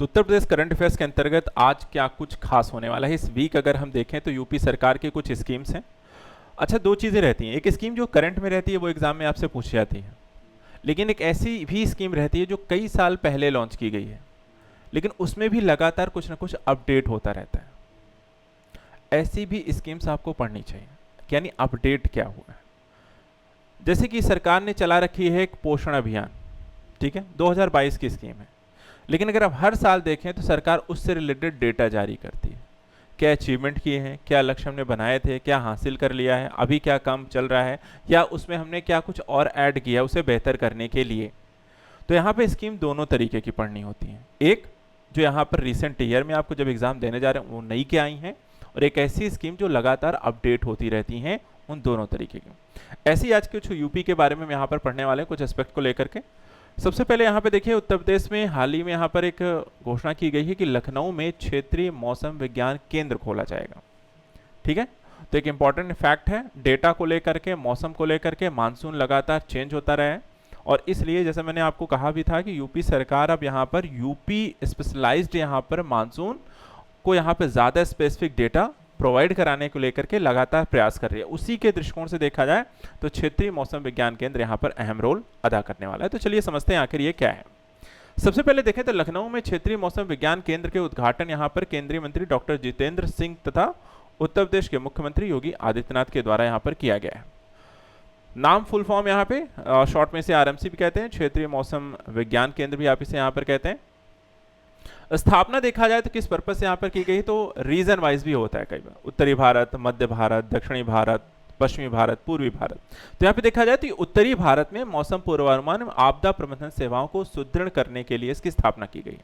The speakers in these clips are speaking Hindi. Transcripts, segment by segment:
तो उत्तर प्रदेश करंट अफेयर्स के अंतर्गत आज क्या कुछ खास होने वाला है इस वीक अगर हम देखें तो यूपी सरकार के कुछ स्कीम्स हैं। अच्छा, दो चीज़ें रहती हैं, एक स्कीम जो करंट में रहती है वो एग्जाम में आपसे पूछी जाती है, लेकिन एक ऐसी भी स्कीम रहती है जो कई साल पहले लॉन्च की गई है, लेकिन उसमें भी लगातार कुछ ना कुछ अपडेट होता रहता है। ऐसी भी स्कीम्स आपको पढ़नी चाहिए, यानी अपडेट क्या हुआ है। जैसे कि सरकार ने चला रखी है एक पोषण अभियान, ठीक है, 2022 की स्कीम है, लेकिन अगर आप हर साल देखें तो सरकार उससे रिलेटेड डेटा जारी करती है, क्या अचीवमेंट किए हैं, क्या लक्ष्य हमने बनाए थे, क्या हासिल कर लिया है, अभी क्या काम चल रहा है, या उसमें हमने क्या कुछ और ऐड किया उसे बेहतर करने के लिए। तो यहाँ पे स्कीम दोनों तरीके की पढ़नी होती है, एक जो यहाँ पर रिसेंट ईयर में आपको जब एग्जाम देने जा रहे हैं वो नई के आई हैं, और एक ऐसी स्कीम जो लगातार अपडेट होती रहती हैं, उन दोनों तरीके की। ऐसी आज कुछ यूपी के बारे में हम यहाँ पर पढ़ने वाले हैं, कुछ एस्पेक्ट को लेकर के। सबसे पहले यहाँ पे देखिए, उत्तर प्रदेश में हाल ही में यहाँ पर एक घोषणा की गई है कि लखनऊ में क्षेत्रीय मौसम विज्ञान केंद्र खोला जाएगा, ठीक है। तो एक इंपॉर्टेंट फैक्ट है, डेटा को लेकर के, मौसम को लेकर के, मानसून लगातार चेंज होता रहा है, और इसलिए जैसे मैंने आपको कहा भी था कि यूपी सरकार अब यहाँ पर यूपी स्पेशलाइज्ड यहाँ पर मानसून को यहाँ पर ज़्यादा स्पेसिफिक डेटा प्रोवाइड कराने को लेकर के लगातार प्रयास कर रही है। उसी के दृष्टिकोण से देखा जाए तो क्षेत्रीय मौसम विज्ञान केंद्र यहाँ पर अहम रोल अदा करने वाला है। तो चलिए समझते हैं आखिर ये क्या है। सबसे पहले देखें तो लखनऊ में क्षेत्रीय मौसम विज्ञान केंद्र के उद्घाटन यहाँ पर केंद्रीय मंत्री डॉक्टर जितेंद्र सिंह तथा उत्तर प्रदेश के मुख्यमंत्री योगी आदित्यनाथ के द्वारा यहाँ पर किया गया है। नाम फुल फॉर्म यहाँ पे शॉर्ट में से आरएमसी भी कहते हैं, क्षेत्रीय मौसम विज्ञान केंद्र भी आप इसे यहाँ पर कहते हैं। स्थापना देखा जाए तो किस पर्पज से यहाँ पर की गई, तो रीजन वाइज भी होता है कई बार, उत्तरी भारत, मध्य भारत, दक्षिणी भारत, पश्चिमी भारत, पूर्वी भारत। तो यहाँ पे देखा जाए तो उत्तरी भारत में मौसम पूर्वानुमान एवं आपदा प्रबंधन सेवाओं को सुदृढ़ करने के लिए इसकी स्थापना की गई।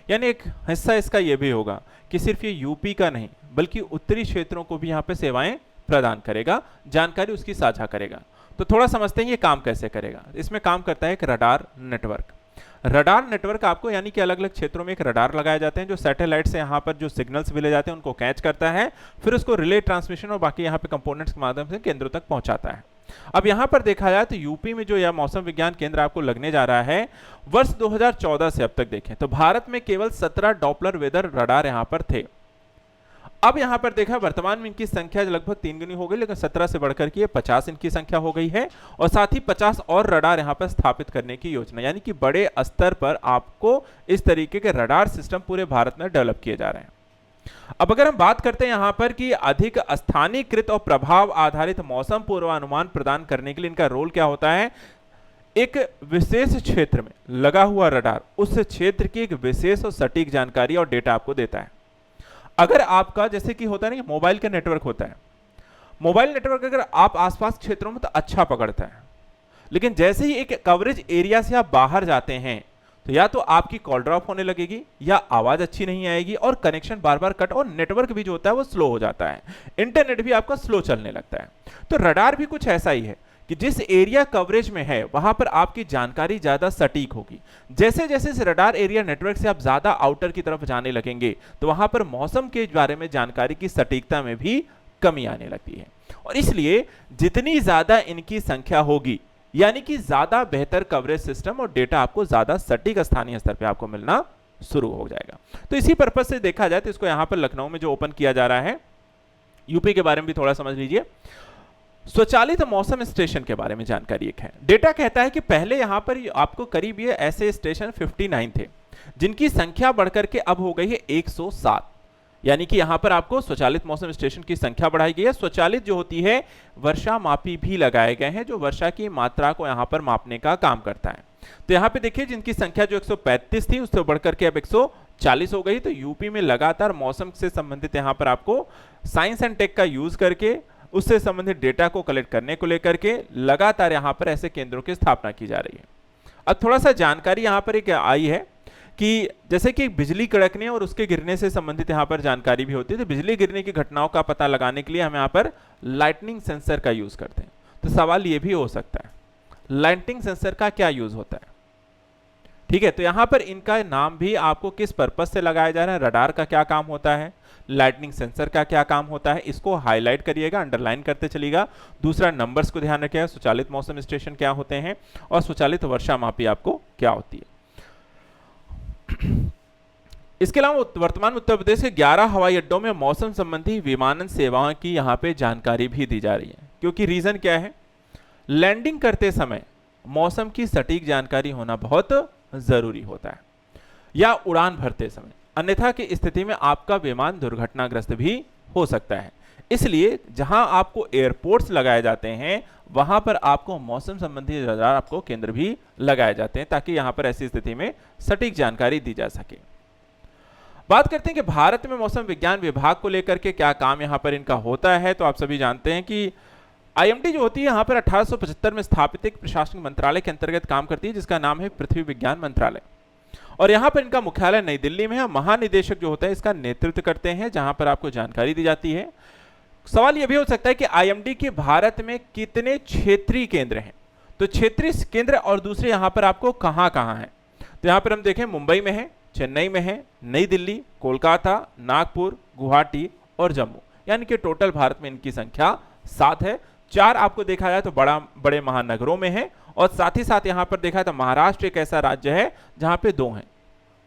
यानी एक हिस्सा इसका यह भी होगा कि सिर्फ ये यूपी का नहीं बल्कि उत्तरी क्षेत्रों को भी यहाँ पे सेवाएं प्रदान करेगा, जानकारी उसकी साझा करेगा। तो थोड़ा समझते हैं ये काम कैसे करेगा। इसमें काम करता है एक रडार नेटवर्क। रडार नेटवर्क आपको, यानी कि अलग अलग क्षेत्रों में एक रडार लगाए जाते हैं जो सैटेलाइट से यहाँ पर जो सिग्नल्स मिले जाते हैं उनको कैच करता है, फिर उसको रिले ट्रांसमिशन और बाकी यहाँ पे कंपोनेंट्स के माध्यम से केंद्रों तक पहुंचाता है। अब यहाँ पर देखा जाए तो यूपी में जो यह मौसम विज्ञान केंद्र आपको लगने जा रहा है, वर्ष 2014 से अब तक देखें तो भारत में केवल 17 डॉपलर वेदर रडार यहाँ पर थे। अब यहां पर देखा वर्तमान में इनकी संख्या लगभग 3 गुनी हो गई, लेकिन 17 से बढ़कर के 50 इनकी संख्या हो गई है, और साथ ही 50 और रडार यहां पर स्थापित करने की योजना, यानी कि बड़े स्तर पर आपको इस तरीके के रडार सिस्टम पूरे भारत में डेवलप किए जा रहे हैं। अब अगर हम बात करते हैं यहां पर कि अधिक स्थानीयकृत और प्रभाव आधारित मौसम पूर्वानुमान प्रदान करने के लिए इनका रोल क्या होता है, एक विशेष क्षेत्र में लगा हुआ रडार उस क्षेत्र की एक विशेष और सटीक जानकारी और डेटा आपको देता है। अगर आपका जैसे कि होता है ना, मोबाइल का नेटवर्क होता है, मोबाइल नेटवर्क अगर आप आसपास क्षेत्रों में तो अच्छा पकड़ता है, लेकिन जैसे ही एक कवरेज एरिया से आप बाहर जाते हैं तो या तो आपकी कॉल ड्रॉप होने लगेगी या आवाज अच्छी नहीं आएगी और कनेक्शन बार बार कट, और नेटवर्क भी जो होता है वो स्लो हो जाता है, इंटरनेट भी आपका स्लो चलने लगता है। तो रडार भी कुछ ऐसा ही है कि जिस एरिया कवरेज में है वहां पर आपकी जानकारी ज्यादा सटीक होगी। जैसे जैसे इस रडार एरिया नेटवर्क से आप ज्यादा आउटर की तरफ जाने लगेंगे तो वहां पर मौसम के बारे में जानकारी की सटीकता में भी कमी आने लगती है, और इसलिए जितनी ज्यादा इनकी संख्या होगी यानी कि ज्यादा बेहतर कवरेज सिस्टम और डेटा आपको ज्यादा सटीक स्थानीय स्तर पर आपको मिलना शुरू हो जाएगा। तो इसी पर्पज से देखा जाए तो इसको यहां पर लखनऊ में जो ओपन किया जा रहा है, यूपी के बारे में भी थोड़ा समझ लीजिए। स्वचालित मौसम स्टेशन के बारे में जानकारी एक है। डेटा कहता है कि पहले यहां पर आपको करीब ये ऐसे स्टेशन 59 थे, जिनकी संख्या बढ़कर के अब हो गई है 107, यानी कि यहां पर आपको स्वचालित मौसम स्टेशन की संख्या बढ़ाई गई है। स्वचालित जो होती है, वर्षा मापी भी लगाए गए हैं जो वर्षा की मात्रा को यहां पर मापने का काम करता है। तो यहां पे देखिए जिनकी संख्या जो 135 थी उससे बढ़कर के अब 140 हो गई। तो यूपी में लगातार मौसम से संबंधित यहां पर आपको साइंस एंड टेक का यूज करके उससे संबंधित डेटा को कलेक्ट करने को लेकर के लगातार यहां पर ऐसे केंद्रों की स्थापना की जा रही है। अब थोड़ा सा जानकारी यहां पर एक आई है कि जैसे कि बिजली कड़कने और उसके गिरने से संबंधित यहां पर जानकारी भी होती है, तो बिजली गिरने की घटनाओं का पता लगाने के लिए हम यहां पर लाइटनिंग सेंसर का यूज करते हैं। तो सवाल यह भी हो सकता है लाइटनिंग सेंसर का क्या यूज होता है, ठीक है। तो यहां पर इनका नाम भी आपको किस पर्पज से लगाया जा रहा है, रडार का क्या काम होता है, लाइटनिंग सेंसर का क्या काम होता है, इसको हाईलाइट करिएगा, अंडरलाइन करते चलिएगा। दूसरा, नंबर्स को ध्यान रखिएगा, स्वचालित मौसम स्टेशन क्या होते हैं और स्वचालित वर्षा मापी आपको क्या होती है। इसके अलावा वर्तमान में उत्तर प्रदेश के 11 हवाई अड्डों में मौसम संबंधी विमानन सेवाओं की यहाँ पे जानकारी भी दी जा रही है, क्योंकि रीजन क्या है, लैंडिंग करते समय मौसम की सटीक जानकारी होना बहुत जरूरी होता है, या उड़ान भरते समय, अन्यथा की स्थिति में आपका विमान दुर्घटनाग्रस्त भी हो सकता है। इसलिए जहां आपको एयरपोर्ट्स लगाए जाते हैं वहां पर आपको मौसम संबंधी रडार आपको केंद्र भी लगाए जाते हैं, ताकि यहां पर ऐसी स्थिति में सटीक जानकारी दी जा सके। बात करते हैं कि भारत में मौसम विज्ञान विभाग को लेकर के क्या काम यहां पर इनका होता है। तो आप सभी जानते हैं कि आईएमडी जो होती है यहां पर 1875 में स्थापित एक प्रशासनिक मंत्रालय के अंतर्गत काम करती है, जिसका नाम है पृथ्वी विज्ञान मंत्रालय, और यहां पर इनका मुख्यालय नई दिल्ली में है। महानिदेशक जो होता है इसका नेतृत्व करते हैं, जहां पर आपको जानकारी दी जाती है। सवाल यह भी हो सकता है कि आईएमडी के भारत में कितने क्षेत्रीय केंद्र हैं, तो क्षेत्रीय केंद्र और दूसरे यहां पर आपको कहां कहां हैं, तो यहां पर हम देखें मुंबई में है, चेन्नई में है, नई दिल्ली, कोलकाता, नागपुर, गुवाहाटी और जम्मू, यानी कि टोटल भारत में इनकी संख्या 7 है। 4 आपको देखा जाए तो बड़े महानगरों में है, और साथ ही साथ यहां पर देखा है तो महाराष्ट्र एक ऐसा राज्य है जहां पे 2 हैं,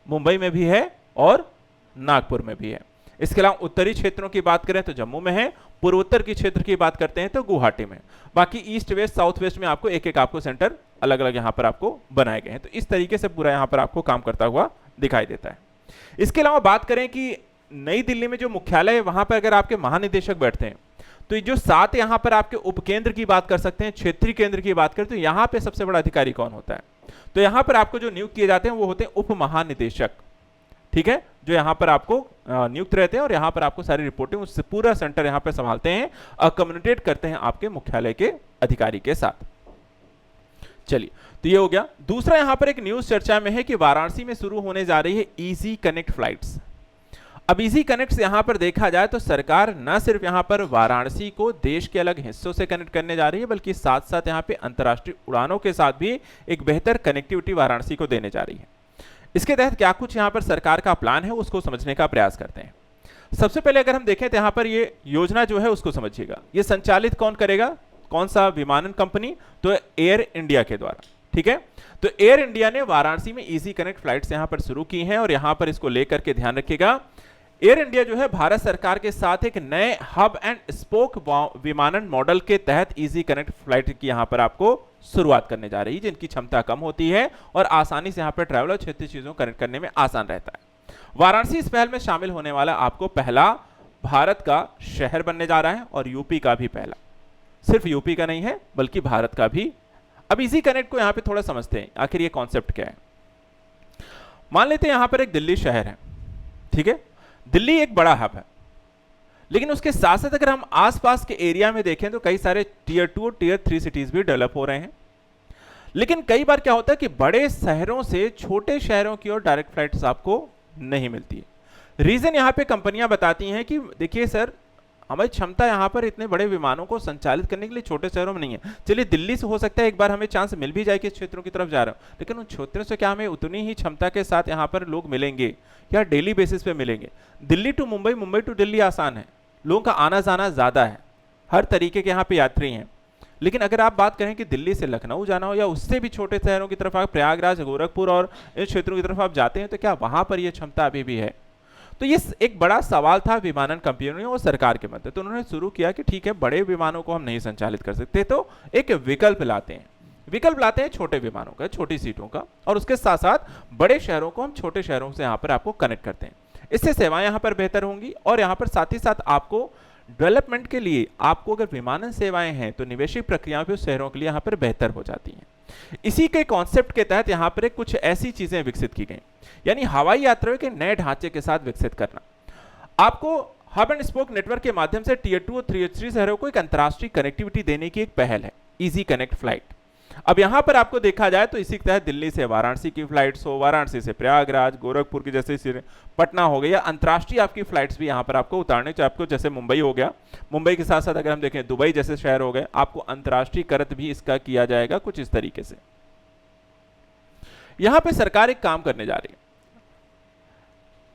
मुंबई में भी है और नागपुर में भी है। इसके अलावा उत्तरी क्षेत्रों की बात करें तो जम्मू में है, पूर्वोत्तर की क्षेत्र की बात करते हैं तो गुवाहाटी में, बाकी ईस्ट वेस्ट साउथ वेस्ट में आपको एक एक आपको सेंटर अलग अलग यहां पर आपको बनाए गए हैं। तो इस तरीके से पूरा यहां पर आपको काम करता हुआ दिखाई देता है। इसके अलावा बात करें कि नई दिल्ली में जो मुख्यालय है वहां पर अगर आपके महानिदेशक बैठते हैं, तो ये जो 7 यहां पर आपके उपकेंद्र की बात कर सकते हैं, क्षेत्रीय केंद्र की बात करें तो यहां पे सबसे बड़ा अधिकारी कौन होता है, तो यहां पर आपको जो नियुक्त किए जाते हैं वो होते हैं उप महानिदेशक, ठीक है, जो यहां पर आपको नियुक्त रहते हैं और यहां पर आपको सारी रिपोर्टिंग उससे पूरा सेंटर यहां पर संभालते हैं और कम्युनिकेट करते हैं आपके मुख्यालय के अधिकारी के साथ। चलिए, तो ये हो गया। दूसरा यहां पर एक न्यूज चर्चा में है कि वाराणसी में शुरू होने जा रही है इजी कनेक्ट फ्लाइट्स। अब इजी कनेक्ट यहां पर देखा जाए तो सरकार न सिर्फ यहां पर वाराणसी को देश के अलग हिस्सों से कनेक्ट करने जा रही है, बल्कि साथ साथ यहां पे अंतर्राष्ट्रीय उड़ानों के साथ भी एक बेहतर कनेक्टिविटी वाराणसी को देने जा रही है। इसके तहत क्या कुछ यहां पर सरकार का प्लान है उसको समझने का प्रयास करते हैं। सबसे पहले अगर हम देखें तो यहां पर ये योजना जो है उसको समझिएगा। ये संचालित कौन करेगा, कौन सा विमानन कंपनी, तो एयर इंडिया के द्वारा, ठीक है। तो एयर इंडिया ने वाराणसी में इजी कनेक्ट फ्लाइट्स यहां पर शुरू की हैं, और यहां पर इसको लेकर के ध्यान रखिएगा, एयर इंडिया जो है भारत सरकार के साथ एक नए हब एंड स्पोक विमानन मॉडल के तहत इजी कनेक्ट फ्लाइट की यहां पर आपको शुरुआत करने जा रही है, जिनकी क्षमता कम होती है और आसानी से यहां पर ट्रैवल और क्षेत्रीय चीजों को कनेक्ट करने में आसान रहता है। वाराणसी इस पहल में शामिल होने वाला आपको पहला भारत का शहर बनने जा रहा है, और यूपी का भी पहला, सिर्फ यूपी का नहीं है बल्कि भारत का भी। अब इजी कनेक्ट को यहां पे थोड़ा समझते हैं, आखिर ये कॉन्सेप्ट क्या है। मान लेते हैं यहां पर एक दिल्ली शहर है, ठीक है, दिल्ली एक बड़ा हब है, लेकिन उसके साथ साथ अगर हम आसपास के एरिया में देखें तो कई सारे टीयर 2 और टीयर 3 सिटीज भी डेवलप हो रहे हैं। लेकिन कई बार क्या होता है कि बड़े शहरों से छोटे शहरों की ओर डायरेक्ट फ्लाइट्स आपको नहीं मिलती है। रीजन यहां पे कंपनियां बताती हैं कि देखिए सर, हमारी क्षमता यहां पर इतने बड़े विमानों को संचालित करने के लिए छोटे शहरों में नहीं है। चलिए दिल्ली से हो सकता है एक बार हमें चांस मिल भी जाए कि इस क्षेत्रों की तरफ जा रहा हूं, लेकिन उन क्षेत्रों से क्या हमें उतनी ही क्षमता के साथ यहां पर लोग मिलेंगे या डेली बेसिस पे मिलेंगे। दिल्ली टू मुंबई, मुंबई टू दिल्ली आसान है, लोगों का आना जाना ज्यादा है, हर तरीके के यहाँ पे यात्री हैं। लेकिन अगर आप बात करें कि दिल्ली से लखनऊ जाना हो या उससे भी छोटे शहरों की तरफ, आप प्रयागराज, गोरखपुर और इन क्षेत्रों की तरफ आप जाते हैं, तो क्या वहां पर यह क्षमता अभी भी है। तो ये एक बड़ा सवाल था विमानन कंपनियों और सरकार के मध्य। तो उन्होंने शुरू किया कि ठीक है, बड़े विमानों को हम नहीं संचालित कर सकते, तो एक विकल्प लाते हैं। विकल्प लाते हैं छोटे विमानों का, छोटी सीटों का, और उसके साथ साथ बड़े शहरों को हम छोटे शहरों से यहाँ पर आपको कनेक्ट करते हैं। इससे सेवाएं यहाँ पर बेहतर होंगी, और यहाँ पर साथ ही साथ आपको डेवलपमेंट के लिए आपको अगर विमानन सेवाएं हैं तो निवेशिक प्रक्रियाओं भी उस शहरों के लिए यहाँ पर बेहतर हो जाती हैं। इसी के कॉन्सेप्ट के तहत यहाँ पर कुछ ऐसी चीजें विकसित की गई, यानी हवाई यात्रा के नए ढांचे के साथ विकसित करना। आपको हब एंड स्पोक नेटवर्क के माध्यम से टीयर 2 और टीयर 3 शहरों को एक अंतर्राष्ट्रीय कनेक्टिविटी देने की एक पहल है, इजी कनेक्ट फ्लाइट। अब यहां पर आपको देखा जाए तो इसी के तहत दिल्ली से वाराणसी की फ्लाइट्स हो, वाराणसी से प्रयागराज, गोरखपुर की जैसे पटना हो गई, या अंतर्राष्ट्रीय आपकी फ्लाइट्स भी यहां पर आपको उतारने चाहिए। आपको जैसे मुंबई हो गया, मुंबई के साथ साथ अगर हम देखें दुबई जैसे शहर हो गए, आपको अंतर्राष्ट्रीयकृत भी इसका किया जाएगा कुछ इस तरीके से। यहां पर सरकार एक काम करने जा रही है।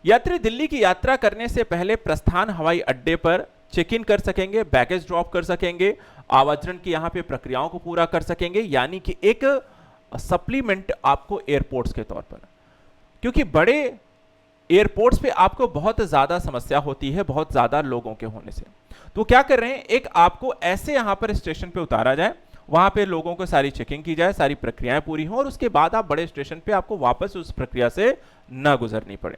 यात्री दिल्ली की यात्रा करने से पहले प्रस्थान हवाई अड्डे पर चेक इन कर सकेंगे, बैगेज ड्रॉप कर सकेंगे, आवाजन की यहां पे प्रक्रियाओं को पूरा कर सकेंगे, यानी कि एक सप्लीमेंट आपको एयरपोर्ट्स के तौर पर। क्योंकि बड़े एयरपोर्ट्स पे आपको बहुत ज़्यादा समस्या होती है बहुत ज़्यादा लोगों के होने से। तो क्या कर रहे हैं, एक आपको ऐसे यहाँ पर स्टेशन पे उतारा जाए, वहां पे लोगों को सारी चेकिंग की जाए, सारी प्रक्रियाएं पूरी हों और उसके बाद आप बड़े स्टेशन पे आपको वापस उस प्रक्रिया से न गुजरनी पड़े।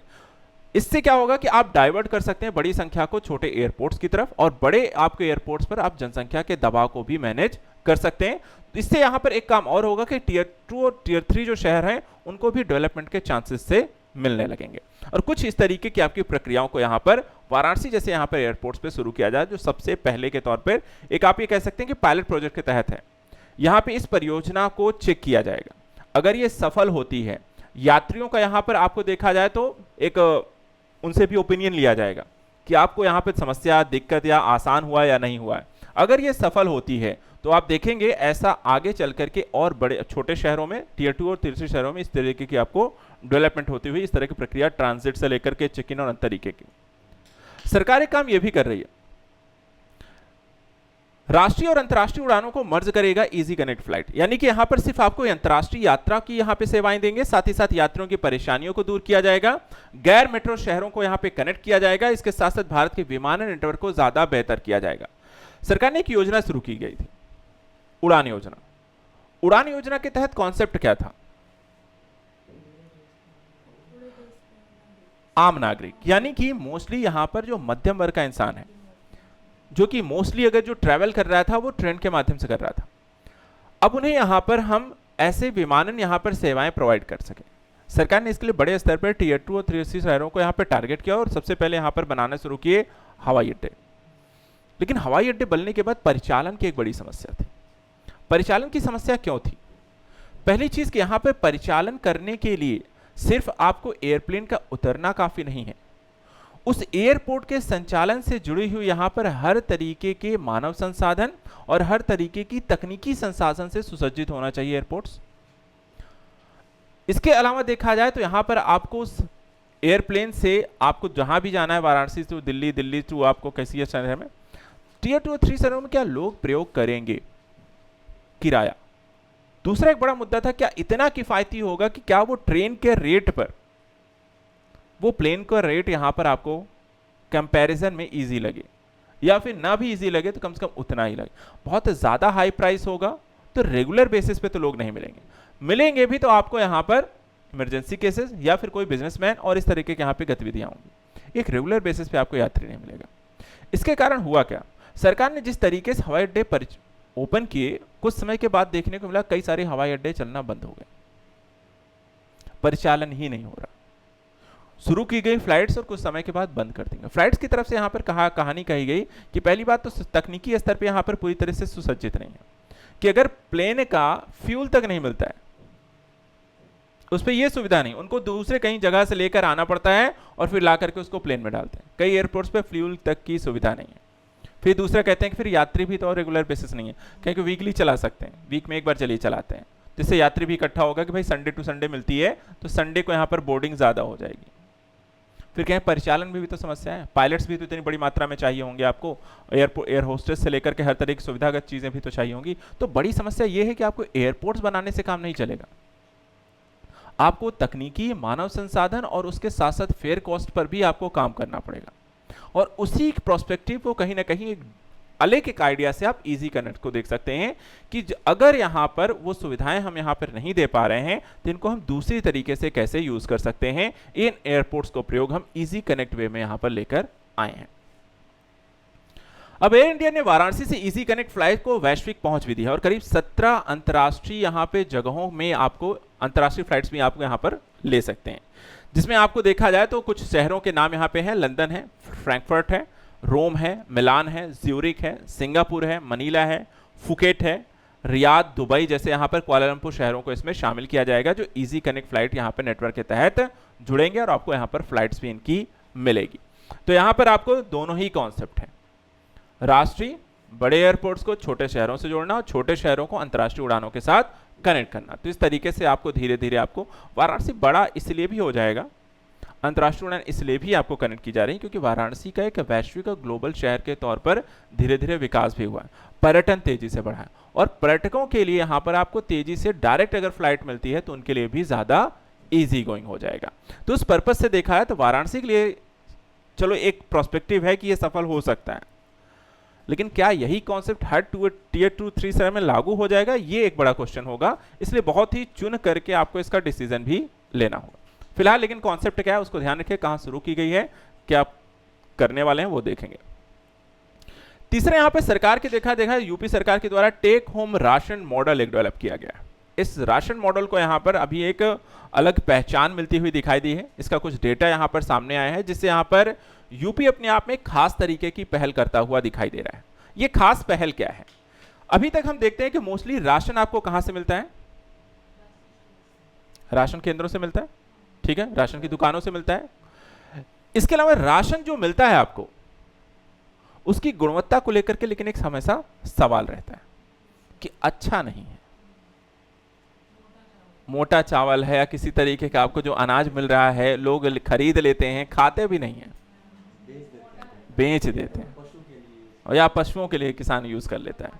इससे क्या होगा कि आप डाइवर्ट कर सकते हैं बड़ी संख्या को छोटे एयरपोर्ट्स की तरफ, और बड़े आपके एयरपोर्ट्स पर आप जनसंख्या के दबाव को भी मैनेज कर सकते हैं। तो इससे यहां पर एक काम और होगा कि टियर 2 और टियर 3 जो शहर हैं उनको भी डेवलपमेंट के चांसेस से मिलने लगेंगे। और कुछ इस तरीके की आपकी प्रक्रियाओं को यहां पर वाराणसी जैसे यहां पर एयरपोर्ट्स पे शुरू किया जाए, जो सबसे पहले के तौर पर एक आप ये कह सकते हैं कि पायलट प्रोजेक्ट के तहत है। यहां पे इस परियोजना को चेक किया जाएगा, अगर ये सफल होती है, यात्रियों का यहां पर आपको देखा जाए तो एक उनसे भी ओपिनियन लिया जाएगा कि आपको यहाँ पे समस्या, दिक्कत या आसान हुआ या नहीं हुआ है। अगर ये सफल होती है तो आप देखेंगे ऐसा आगे चल करके और बड़े छोटे शहरों में, टियर 2 और टियर 3 शहरों में इस तरीके की आपको डेवलपमेंट होती हुई, इस तरह की प्रक्रिया ट्रांजिट से लेकर के चेक इन और अन्य तरीके की। सरकार एक काम यह भी कर रही है, राष्ट्रीय और अंतर्राष्ट्रीय उड़ानों को मर्ज करेगा इजी कनेक्ट फ्लाइट, यानी कि यहां पर सिर्फ आपको अंतर्राष्ट्रीय यात्रा की यहां पे सेवाएं देंगे, साथ ही साथ यात्रियों की परेशानियों को दूर किया जाएगा, गैर मेट्रो शहरों को यहां पे कनेक्ट किया जाएगा, इसके साथ साथ भारत के विमानन नेटवर्क को ज्यादा बेहतर किया जाएगा। सरकार ने एक योजना शुरू की गई थी, उड़ान योजना। उड़ान योजना के तहत कॉन्सेप्ट क्या था? आम नागरिक, यानी कि मोस्टली यहां पर जो मध्यम वर्ग का इंसान है, जो कि मोस्टली अगर जो ट्रैवल कर रहा था वो ट्रेन के माध्यम से कर रहा था, अब उन्हें यहां पर हम ऐसे विमानन यहां पर सेवाएं प्रोवाइड कर सके। सरकार ने इसके लिए बड़े स्तर पर टियर 2 और टियर 3 शहरों को यहां पर टारगेट किया और सबसे पहले यहां पर बनाना शुरू किए हवाई अड्डे। लेकिन हवाई अड्डे बनने के बाद परिचालन की एक बड़ी समस्या थी। परिचालन की समस्या क्यों थी? पहली चीज कि यहां पर परिचालन करने के लिए सिर्फ आपको एयरप्लेन का उतरना काफी नहीं है, उस एयरपोर्ट के संचालन से जुड़ी हुई यहां पर हर तरीके के मानव संसाधन और हर तरीके की तकनीकी संसाधन से सुसज्जित होना चाहिए एयरपोर्ट्स। इसके अलावा देखा जाए तो यहां पर आपको उस एयरप्लेन से आपको जहां भी जाना है, वाराणसी टू दिल्ली, दिल्ली टू आपको कैसी शहर में, टियर 2 और 3 शहरों में क्या लोग प्रयोग करेंगे किराया? दूसरा एक बड़ा मुद्दा था, क्या इतना किफायती होगा कि क्या वो ट्रेन के रेट पर वो प्लेन का रेट यहां पर आपको कंपैरिजन में इजी लगे, या फिर ना भी इजी लगे तो कम से कम उतना ही लगे। बहुत ज्यादा हाई प्राइस होगा तो रेगुलर बेसिस पे तो लोग नहीं मिलेंगे, मिलेंगे भी तो आपको यहां पर इमरजेंसी केसेस या फिर कोई बिजनेसमैन और इस तरीके के यहां पे गतिविधियां होंगी, एक रेगुलर बेसिस पे आपको यात्री नहीं मिलेगा। इसके कारण हुआ क्या, सरकार ने जिस तरीके से हवाई अड्डे ओपन किए, कुछ समय के बाद देखने को मिला कई सारे हवाई अड्डे चलना बंद हो गए, परिचालन ही नहीं हो रहा। शुरू की गई फ्लाइट्स और कुछ समय के बाद बंद कर देंगे। फ्लाइट्स की तरफ से यहां पर कहानी कही गई कि पहली बात तो तकनीकी स्तर पे यहां पर पूरी तरह से सुसज्जित नहीं है, कि अगर प्लेन का फ्यूल तक नहीं मिलता है, उस पर यह सुविधा नहीं, उनको दूसरे कहीं जगह से लेकर आना पड़ता है और फिर ला करके उसको प्लेन में डालते हैं। कई एयरपोर्ट्स पे फ्यूल तक की सुविधा नहीं है। फिर दूसरा कहते हैं कि फिर यात्री भी तो रेगुलर बेसिस नहीं है, क्योंकि वीकली चला सकते हैं, वीक में एक बार चलिए चलाते हैं, जिससे यात्री भी इकट्ठा होगा कि भाई संडे टू संडे मिलती है तो संडे को यहाँ पर बोर्डिंग ज्यादा हो जाएगी। फिर कहें परिचालन में भी तो समस्या है, पायलट्स भी तो इतनी बड़ी मात्रा में चाहिए होंगे आपको, एयर होस्टेस से लेकर के हर तरह की सुविधागत चीजें भी तो चाहिए होंगी। तो बड़ी समस्या यह है कि आपको एयरपोर्ट्स बनाने से काम नहीं चलेगा, आपको तकनीकी, मानव संसाधन और उसके साथ साथ फेयर कॉस्ट पर भी आपको काम करना पड़ेगा। और उसी प्रोस्पेक्टिव को कहीं ना कहीं एक अलग एक आइडिया से आप इजी कनेक्ट को देख सकते हैं कि अगर यहां पर वो सुविधाएं हम यहां पर नहीं दे पा रहे हैं तो इनको हम दूसरी तरीके से कैसे यूज कर सकते हैं। इन एयरपोर्ट्स को प्रयोग हम इजी कनेक्ट वे में यहां पर लेकर आए हैं। अब एयर इंडिया ने वाराणसी से इजी कनेक्ट फ्लाइट को वैश्विक पहुंच भी दी है और करीब 17 अंतरराष्ट्रीय यहां पे जगहों में आपको अंतरराष्ट्रीय फ्लाइट्स भी आपको यहां पर ले सकते हैं, जिसमें आपको देखा जाए तो कुछ शहरों के नाम यहां पे हैं, लंदन है, फ्रैंकफर्ट है, रोम है, मिलान है, ज्यूरिक है, सिंगापुर है, मनीला है, फुकेट है, रियाद, दुबई जैसे यहाँ पर कुआलालंपुर शहरों को इसमें शामिल किया जाएगा, जो इजी कनेक्ट फ्लाइट यहाँ पर नेटवर्क के तहत जुड़ेंगे और आपको यहाँ पर फ्लाइट्स भी इनकी मिलेगी। तो यहाँ पर आपको दोनों ही कॉन्सेप्ट है, राष्ट्रीय बड़े एयरपोर्ट्स को छोटे शहरों से जोड़ना और छोटे शहरों को अंतर्राष्ट्रीय उड़ानों के साथ कनेक्ट करना। तो इस तरीके से आपको धीरे धीरे आपको वाराणसी बड़ा इसलिए भी हो जाएगा, अंतर्राष्ट्रीय उड़ान इसलिए भी आपको कनेक्ट की जा रही है क्योंकि वाराणसी का एक वैश्विक और ग्लोबल शहर के तौर पर धीरे धीरे विकास भी हुआ है, पर्यटन तेजी से बढ़ा है और पर्यटकों के लिए यहाँ पर आपको तेजी से डायरेक्ट अगर फ्लाइट मिलती है तो उनके लिए भी ज्यादा इजी गोइंग हो जाएगा। तो उस पर्पज से देखा है तो वाराणसी के लिए चलो एक प्रोस्पेक्टिव है कि ये सफल हो सकता है, लेकिन क्या यही कॉन्सेप्ट हर टियर 2-3 शहर में लागू हो जाएगा, ये एक बड़ा क्वेश्चन होगा। इसलिए बहुत ही चुन करके आपको इसका डिसीजन भी लेना होगा फिलहाल। लेकिन कॉन्सेप्ट क्या है उसको ध्यान रखिए, कहां शुरू की गई है, क्या करने वाले हैं वो देखेंगे। तीसरा यहां पे सरकार के देखा यूपी सरकार के द्वारा टेक होम राशन मॉडल एक डेवलप किया गया है। इस राशन मॉडल को यहां पर अभी एक अलग पहचान मिलती हुई दिखाई दी है। इसका कुछ डेटा यहां पर सामने आया है जिससे यहां पर यूपी अपने आप में खास तरीके की पहल करता हुआ दिखाई दे रहा है। ये खास पहल क्या है? अभी तक हम देखते हैं कि मोस्टली राशन आपको कहां से मिलता है? राशन केंद्रों से मिलता है, ठीक है, राशन की दुकानों से मिलता है। इसके अलावा राशन जो मिलता है आपको उसकी गुणवत्ता को लेकर के लेकिन एक हमेशा सवाल रहता है कि अच्छा नहीं है, मोटा चावल है या किसी तरीके का आपको जो अनाज मिल रहा है लोग खरीद लेते हैं, खाते भी नहीं है, बेच देते हैं, और या पशुओं के लिए किसान यूज कर लेता है।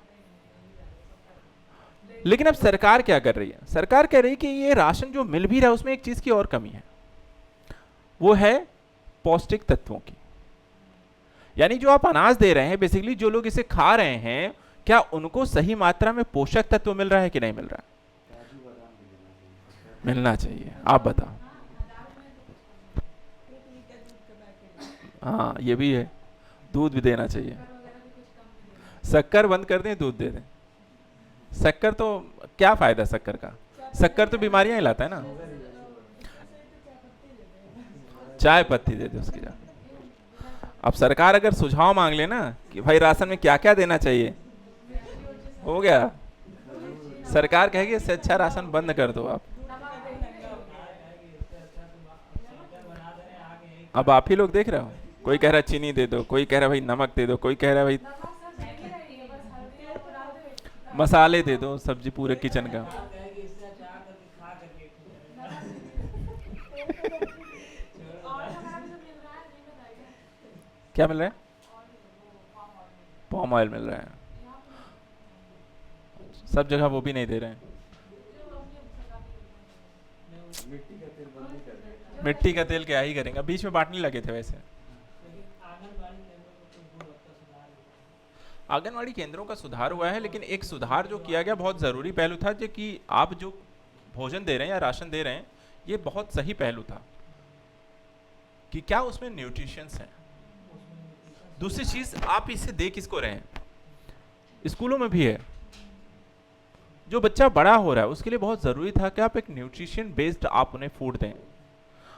लेकिन अब सरकार क्या कर रही है? सरकार कह रही है कि ये राशन जो मिल भी रहा है उसमें एक चीज की और कमी है, वो है पौष्टिक तत्वों की। यानी जो आप अनाज दे रहे हैं, बेसिकली जो लोग इसे खा रहे हैं, क्या उनको सही मात्रा में पोषक तत्व मिल रहा है कि नहीं मिल रहा है? मिलना चाहिए, आप बताओ। हाँ ये भी है, दूध भी देना चाहिए। शक्कर बंद कर दें, दूध दे दें। शक्कर तो क्या फायदा शक्कर का? शक्कर तो बीमारियां ही लाता है ना। चाय पत्ती दे दे उसकी जा। अब सरकार अगर सुझाव मांग ले ना कि भाई राशन में क्या क्या देना चाहिए, हो गया। सरकार कहेगी इससे अच्छा राशन बंद कर दो आप। अब आप ही लोग देख रहे हो, कोई कह रहा है चीनी दे दो, कोई कह रहा है भाई नमक दे दो, कोई कह रहा है भाई मसाले दे दो, सब्जी पूरे किचन का। क्या मिल रहा है? पाम ऑयल मिल रहा है, सब जगह वो भी नहीं दे रहे हैं। मिट्टी का तेल क्या ही करेंगे, बीच में बांटने लगे थे वैसे। आंगनवाड़ी केंद्रों का सुधार हुआ है, लेकिन एक सुधार जो किया गया बहुत जरूरी पहलू था, जो कि आप जो भोजन दे रहे हैं या राशन दे रहे हैं, ये बहुत सही पहलू था कि क्या उसमें न्यूट्रिशंस है। दूसरी चीज, आप इसे दे किसको रहे हैं? स्कूलों में भी है, जो बच्चा बड़ा हो रहा है उसके लिए बहुत जरूरी था कि आप एक न्यूट्रिशन बेस्ड आप उन्हें फूड दें।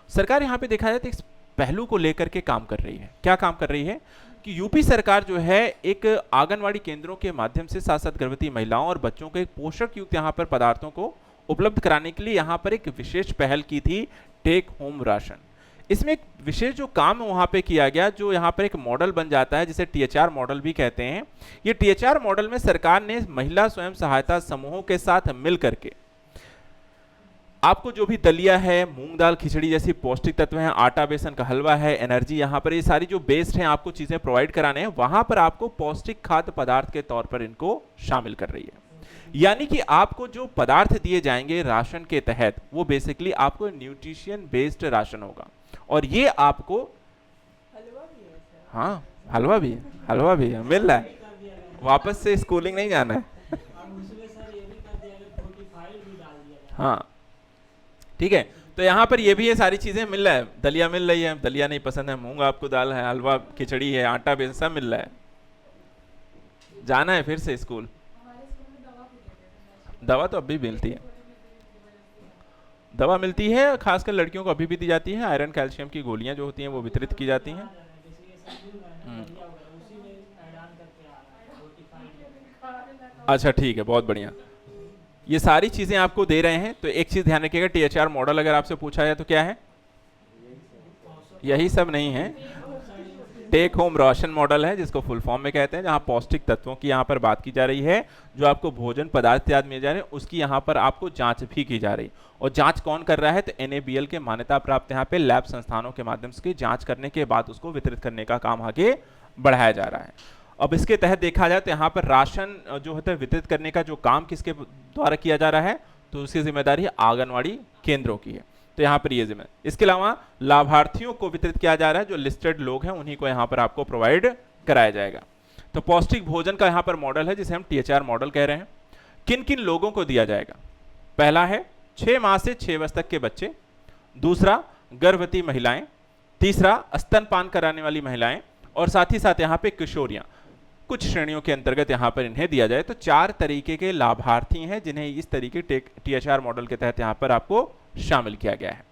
सरकार यहाँ पे देखा जाए तो इस पहलू को लेकर के काम कर रही है। क्या काम कर रही है कि यूपी सरकार जो है एक आंगनवाड़ी केंद्रों के माध्यम से साथ साथ गर्भवती महिलाओं और बच्चों को एक पोषक युक्त यहाँ पर पदार्थों को उपलब्ध कराने के लिए यहाँ पर एक विशेष पहल की थी, टेक होम राशन। इसमें एक विशेष जो काम वहां पे किया गया, जो यहाँ पर एक मॉडल बन जाता है जिसे टीएचआर मॉडल भी कहते हैं। ये टीएचआर मॉडल में सरकार ने महिला स्वयं सहायता समूहों के साथ मिल करके आपको जो भी दलिया है, मूंग दाल खिचड़ी जैसी पौष्टिक तत्व हैं, आटा बेसन का हलवा है, एनर्जी, यहाँ पर ये सारी जो बेस्ड हैं आपको चीजें प्रोवाइड कराने हैं, वहां पर आपको पौष्टिक खाद्य पदार्थ के तौर पर इनको शामिल कर रही है। यानी कि आपको जो पदार्थ दिए जाएंगे राशन के तहत, वो बेसिकली आपको न्यूट्रिशन बेस्ड राशन होगा। और ये आपको हाँ हलवा भी है, हलवा भी है, मिल रहा है। वापस से स्कूलिंग नहीं जाना है। हाँ ठीक है, तो यहाँ पर ये भी है, सारी चीजें मिल रहा है। दलिया मिल रही है, दलिया नहीं पसंद है, मूंग आपको दाल है, हलवा खिचड़ी है, आटा बेसन सब मिल रहा है। जाना है फिर से स्कूल। दवा तो अभी मिलती है, दवा मिलती है, खासकर लड़कियों को अभी भी दी जाती है। आयरन कैल्शियम की गोलियां जो होती हैं वो वितरित की जाती हैं। अच्छा ठीक है, बहुत बढ़िया। ये सारी चीजें आपको दे रहे हैं। तो एक चीज ध्यान रखिएगा, टीएचआर मॉडल अगर आपसे पूछा जाए तो क्या है? यही सब नहीं है, टेक होम राशन मॉडल है जिसको फुल फॉर्म में कहते हैं, जहां पौष्टिक तत्वों की यहाँ पर बात की जा रही है। जो आपको भोजन पदार्थ याद मिल जा रहे हैं उसकी यहाँ पर आपको जांच भी की जा रही है। और जांच कौन कर रहा है? तो एनएबीएल के मान्यता प्राप्त यहाँ पे लैब संस्थानों के माध्यम से जांच करने के बाद उसको वितरित करने का काम आगे बढ़ाया जा रहा है। अब इसके तहत देखा जाए तो यहाँ पर राशन जो होता है वितरित करने का जो काम किसके द्वारा किया जा रहा है? तो उसकी जिम्मेदारी आंगनवाड़ी केंद्रों की है। तो यहाँ पर ये जिम्मे, इसके अलावा लाभार्थियों को वितरित किया जा रहा है, जो लिस्टेड लोग हैं उन्हीं को यहाँ पर आपको प्रोवाइड कराया जाएगा। तो पौष्टिक भोजन का यहाँ पर मॉडल है जिसे हम THR मॉडल कह रहे हैं। किन किन लोगों को दिया जाएगा? पहला है 6 माह से 6 वर्ष तक के बच्चे, दूसरा गर्भवती महिलाएं, तीसरा स्तनपान कराने वाली महिलाएं, और साथ ही साथ यहाँ पे किशोरियां, कुछ श्रेणियों के अंतर्गत यहाँ पर इन्हें दिया जाए। तो 4 तरीके के लाभार्थी हैं जिन्हें इस तरीके THR मॉडल के तहत यहाँ पर आपको शामिल किया गया है।